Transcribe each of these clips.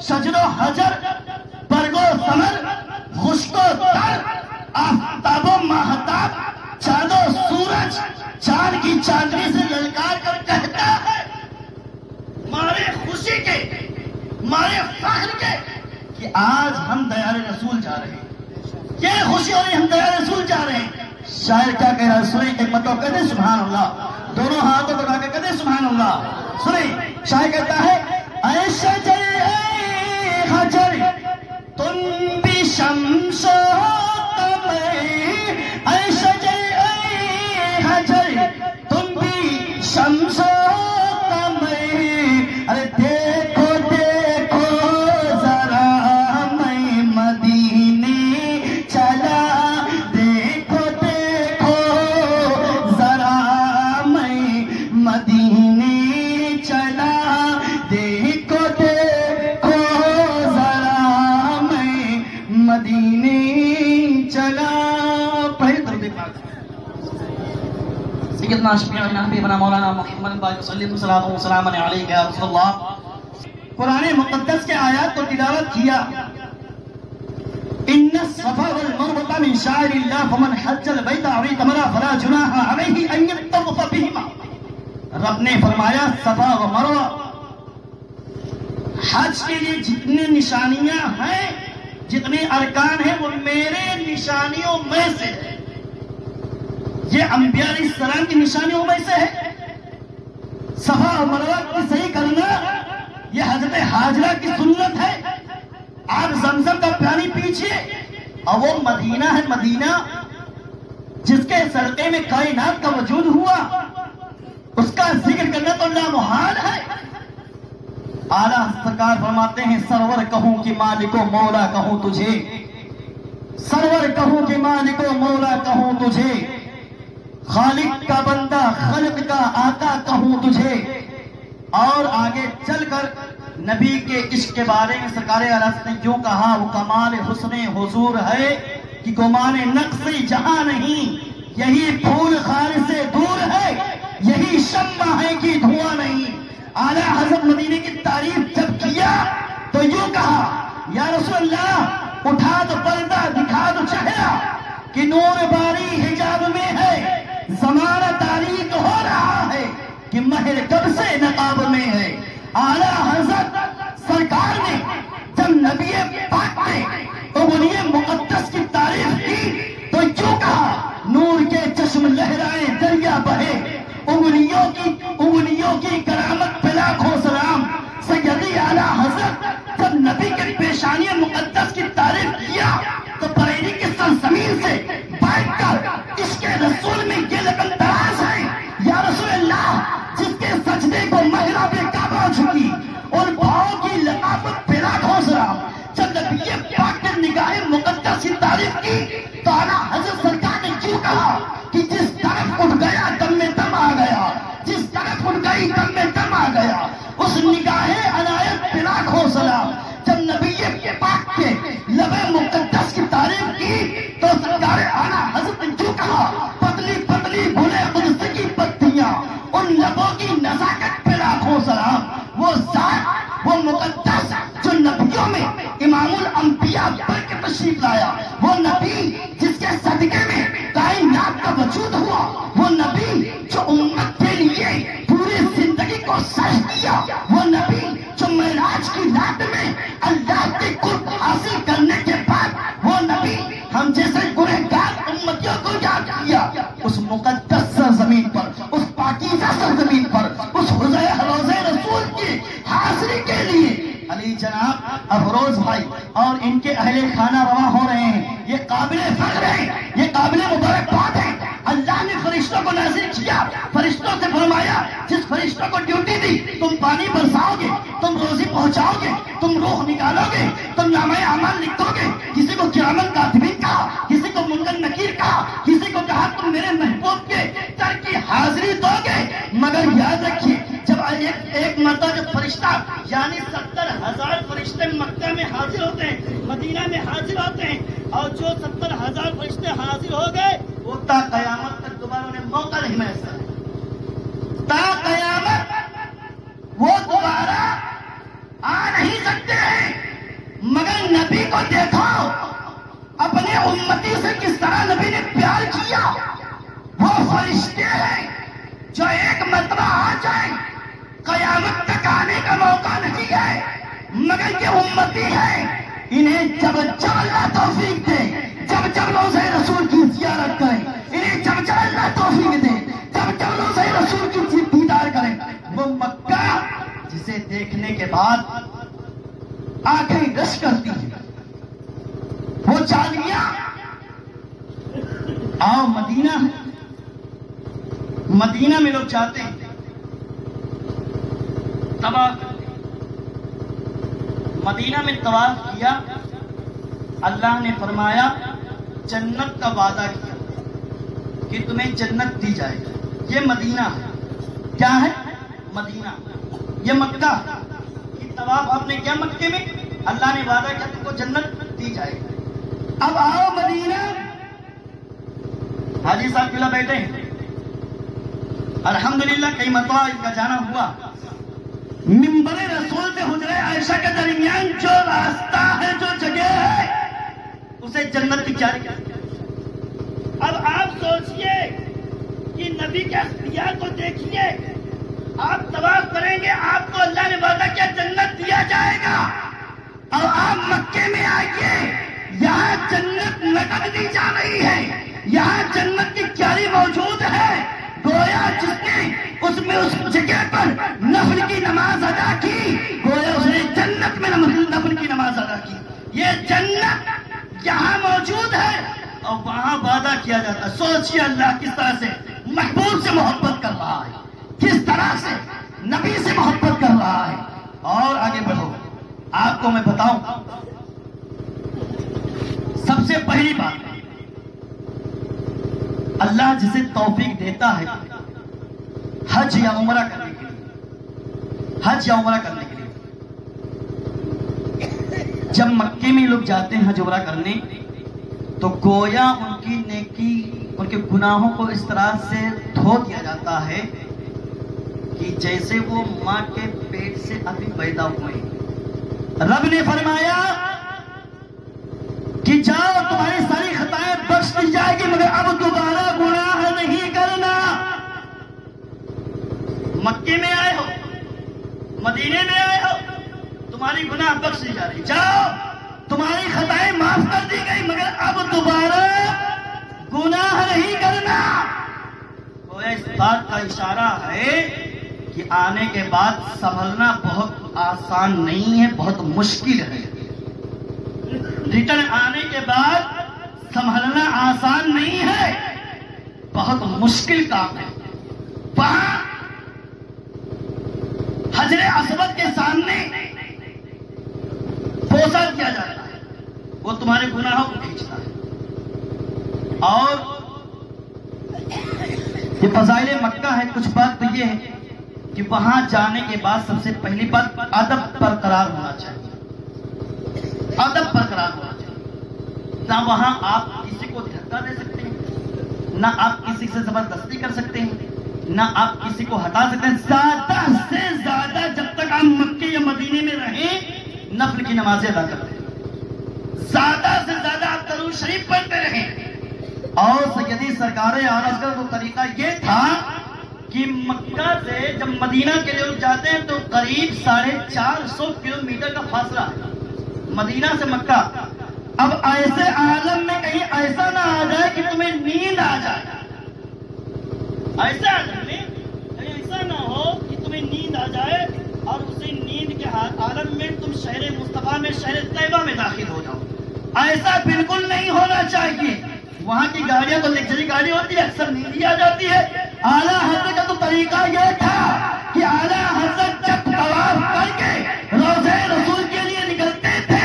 شجر و حجر، برگ و ثمر، خشک و تر، آفتاب و ماہتاب، چاند و سورج چاند کی چاندنی سے للکار کر کہتا ہے مارے خوشی کے، مارے فخر کے کہ آج ہم دیار رسول جا رہے ہیں۔ یہ خوشی ہو رہی ہم دیار رسول جا رہے ہیں۔ شاعر کیا کہہ رہا ہے سنیں، ایک مرتبہ کہتے سبحان اللہ، دونوں ہاتھوں کو اٹھا کے کہتے سبحان اللہ۔ سنیں شاعر کہتا ہے اے شجر اے حجر تم بھی شمس و قمر، اے شجر اے حجر تم بھی شمس و قمر، ارے دیکھو دیکھو ذرا میں مدینے چلا، دیکھو دیکھو ذرا میں مدینے چلا، دیکھو دیکھو ذرا میں مدینے چلا۔ پہلے درود پاک سیدنا شفیع حبیبنا مولانا محمد باقی صلی اللہ علیہ وسلم علیہ یا رسول اللہ۔ قرآن مقدس کے آیات کو تلاوت کیا، ان الصفا والمروہ من شعائر اللہ فمن حج البیت او اعتمر فلا جناح علیہ ان یطوف بہما۔ رب نے فرمایا صفا و مروہ حج کے لیے جتنے نشانیاں ہیں، جتنے ارکان ہیں، وہ میرے نشانیوں میں سے ہے۔ یہ انبیاء علیہ السلام کی نشانیوں میں سے ہے۔ صفا و مروہ کو صحیح کرنا یہ حضرت حاجرہ کی سنت ہے۔ آپ زمزم کا پانی پیچھے، اور وہ مدینہ ہے، مدینہ جس کے صدقے میں کائنات کا وجود ہوا، اس کا ذکر کرنا تو لامحال ہے۔ اعلیٰ سرکار فرماتے ہیں سرور کہوں کہ مالک و مولا کہوں تجھے، سرور کہوں کہ مالک و مولا کہوں تجھے، خالق کا بندہ خلق کا آقا کہوں تجھے۔ اور آگے چل کر نبی کے عشق کے بارے میں سرکار عالم نے جو کہا وہ کمال حسن حضور ہے کہ گمان نقص جہاں نہیں، یہی پھول خار سے دور ہے، یہی شمع ہے کہ دھواں نہیں۔ اعلیٰ حضرت مدینے کی تعریف جب کیا تو یوں کہا یا رسول اللہ اٹھا تو پردہ دکھا دو چہرہ کہ نور باری حجاب میں ہے، زمانہ تاریک ہو رہا ہے کہ مہر کب سے نقاب میں ہے۔ اعلیٰ حضرت سرکار نے جب نبی پاک نے انگلی مقدس کی تعریف کی تو یوں کہا نور کے چشم لہرائے دریا بہے، انگلیوں کی کرامت پہ لاکھوں سلام۔ سیدی اعلیٰ حضرت جب نبی کے پیشانی مقدس کی تعریف کیا تو بریلی کی سرزمین سے بیٹھ کر عشق رسول میں یہ لگن دراز ہے یا رسول اللہ جس کے سجدے کو محراب کعبہ جھکی، اور پاؤں کی لقابت پہ لاکھوں سلام۔ جب نبی پاک نے نگاہ مقدس کی تعریف کی تو اعلیٰ حضرت سرکار نے کیوں کہا کہ جس طرف اٹھ گیا دم میں دم آ گیا، جس طرف اٹھ گئی دم میں دم آ گیا، اس نگاہ عنایت پہ لاکھوں سلام۔ جب نبی پاک کے لب مقدس کی تعریف کی تو سرکار اعلیٰ حضرت نے کیوں کہا پتلی پتلی بھولے قدس کی پتیاں، ان لبوں کی نزاکت پہ لاکھوں سلام۔ وہ ذات وہ مقدس جو نبیوں میں امام الانبیاء بن کے تشریف لایا، وہ نبی جس کے صدقے میں کائنات کا وجود ہوا، وہ نبی جو امت کے لیے پوری زندگی کو سر کیا، وہ نبی جو معراج کی رات میں اللہ کے قرب حاصل کرنے کے بعد وہ نبی ہم جیسے گنہگار امتیوں کو یاد کیا، اس مقدس سرزمین پر، اس پاکیزہ سرزمین پر، اس روضہ رسول کی حاضری کے لیے علی جناب افروز بھائی اور ان کے اہل خانہ رواں ہو رہے ہیں۔ یہ قابل فخر ہے، یہ قابل مبارکباد ہے۔ اللہ نے فرشتوں کو نازل کیا، فرشتوں سے فرمایا جس فرشتوں کو ڈیوٹی دی تم پانی برساؤ گے، تم روزی پہنچاؤ گے، تم روح نکالو گے، تم نامہ اعمال لکھو گے۔ کسی کو کرامن کاتبین کہا، کسی کو منکر نکیر کہا، کسی کو کہا تم میرے محبوب کے در کی حاضری دو گے۔ مگر یاد رکھیے جب ایک مرتبہ جب فرشتہ یعنی 70,000 فرشتے مکہ میں حاضر ہوتے ہیں، مدینہ میں حاضر ہوتے ہیں، اور جو 70,000 فرشتے حاضر ہو گئے وہ تا قیامت تک دوبارہ انہیں موقع نہیں میسر ہے۔ تا قیامت وہ دوبارہ آ نہیں سکتے ہیں۔ مرتبہ آ جائے، قیامت تک آنے کا موقع نہیں ہے، مگر یہ امتی ہے، انہیں جب جب اللہ توفیق دے، جب جب روضہ رسول کی زیارت کریں، انہیں جب جب اللہ توفیق دے، جب جب روضہ رسول کی دیدار کریں، وہ مکہ جسے دیکھنے کے بعد آنکھیں رش کرتی ہیں، وہ جالیاں آؤ مدینہ، مدینہ میں لوگ چاہتے ہیں طواف، مدینہ میں طواف کیا، اللہ نے فرمایا جنت کا وعدہ کیا کہ تمہیں جنت دی جائے گی۔ یہ مدینہ ہے، کیا ہے؟ مدینہ، یہ مکہ، یہ طواف آپ نے کیا مکے میں، اللہ نے وعدہ کیا تم کو جنت دی جائے گی۔ اب آؤ مدینہ، حاجی صاحب کیوں بیٹھے ہیں؟ الحمدللہ کئی مرتبہ ان کا جانا ہوا۔ منبر رسول سے حجرہ عائشہ کے درمیان جو راستہ ہے، جو جگہ ہے، اسے جنت کی چاری کرتے ہیں۔ اب آپ سوچئے کہ نبی کے اختیار کو دیکھیے، آپ طواف کریں گے، آپ کو اللہ نے وعدہ کیا جنت دیا جائے گا، اور آپ مکے میں آئیے، یہاں جنت نقد دی جا رہی ہے، یہاں جنت کی کیاری موجود ہے، گویا جس نے اس جگہ پر نفل کی نماز ادا کی، گویا اس نے جنت میں نفل کی نماز ادا کی۔ یہ جنت یہاں موجود ہے اور وہاں وعدہ کیا جاتا ہے۔ سوچیے اللہ کس طرح سے محبوب سے محبت کر رہا ہے، کس طرح سے نبی سے محبت کر رہا ہے۔ اور آگے بڑھو، آپ کو میں بتاؤں، سب سے پہلی بات، اللہ جسے توفیق دیتا ہے حج یا عمرہ کرنے کے لیے، حج یا عمرہ کرنے کے لیے، جب مکے میں لوگ جاتے ہیں حج عمرہ کرنے، تو گویا ان کی نیکی، ان کے گناہوں کو اس طرح سے دھو دیا جاتا ہے کہ جیسے وہ ماں کے پیٹ سے ابھی پیدا ہوئے۔ رب نے فرمایا کہ جاؤ تمہاری ساری خطائیں بخش دی جائے گی، مگر اب دوبارہ گناہ نہیں کرنا۔ مکے میں آئے ہو، مدینے میں آئے ہو، تمہاری گناہ بخش دی جا رہی، جاؤ تمہاری خطائیں معاف کر دی گئی، مگر اب دوبارہ گناہ نہیں کرنا۔ گویا اس بات کا اشارہ ہے کہ آنے کے بعد سنبھلنا بہت آسان نہیں ہے، بہت مشکل ہے۔ ریٹرن آنے کے بعد سنبھلنا آسان نہیں ہے، بہت مشکل کام ہے۔ وہاں حجر اسود کے سامنے بوسہ کیا جاتا ہے، وہ تمہارے گناہوں کو کھینچتا ہے۔ اور یہ فضائل مکہ ہے۔ کچھ بات تو یہ ہے کہ وہاں جانے کے بعد سب سے پہلی بات ادب برقرار ہونا چاہیے، ادب برقرار ہونا چاہیے۔ نہ وہاں آپ کسی کو دھکا دے سکتے ہیں، نہ آپ کسی سے زبردستی کر سکتے ہیں، نہ آپ کسی کو ہٹا سکتے ہیں۔ زیادہ سے زیادہ جب تک آپ مکے یا مدینے میں رہیں نفل کی نمازیں ادا کرتے ہیں، زیادہ سے زیادہ آپ درود شریف پڑھتے رہیں۔ اور سیدی سرکار عالم کا وہ طریقہ یہ تھا کہ مکہ سے جب مدینہ کے لوگ جاتے ہیں تو قریب 450 کلومیٹر کا فاصلہ ہے مدینہ سے مکہ۔ اب ایسے عالم میں کہیں ایسا نہ آ جائے کہ تمہیں نیند آ جائے، ایسے عالم میں کہیں ایسا نہ ہو کہ تمہیں نیند آ جائے اور اسی نیند کے عالم میں تم شہر مصطفیٰ میں، شہر طیبہ میں داخل ہو جاؤ۔ ایسا بالکل نہیں ہونا چاہیے۔ وہاں کی گاڑیاں تو لگژری گاڑی ہوتی ہے، اکثر نیند آ جاتی ہے۔ اعلیٰ حضرت کا تو طریقہ یہ تھا کہ اعلیٰ حضرت جب طواف کر کے روضہ رسول کے لیے نکلتے تھے،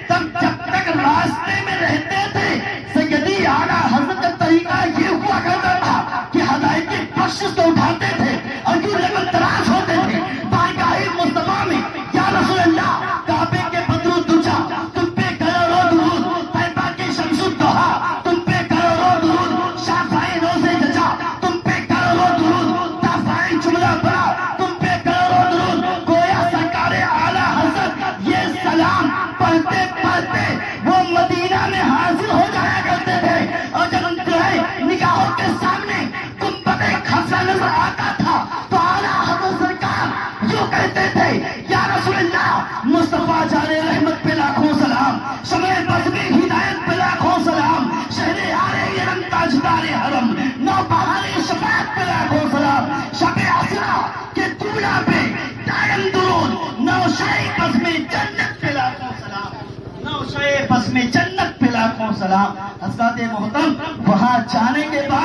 تب جب تک راستے میں رہتے تھے، سیدی اعلیٰ حضرت کا طریقہ یہ ہوا کرتا تھا کہ ہدایت کی بخشش کو اٹھاتے تھے اور جو لگن تراش ہوتے تھے بارگاہ مصطفیٰ میں، یا رسول اللہ، کعبے کے بدر الدجا تم پہ کروڑوں درود، طیبہ کے شمس الضحیٰ تم پہ کروڑوں درود، شافعی روزے جزا تم پہ کروڑوں درود، دافعی جملہ بڑا تم پہ کروڑوں درود۔ گویا سرکار بس میں جنت پہ لاکھوں سلام۔ حضرات محترم، وہاں جانے کے بعد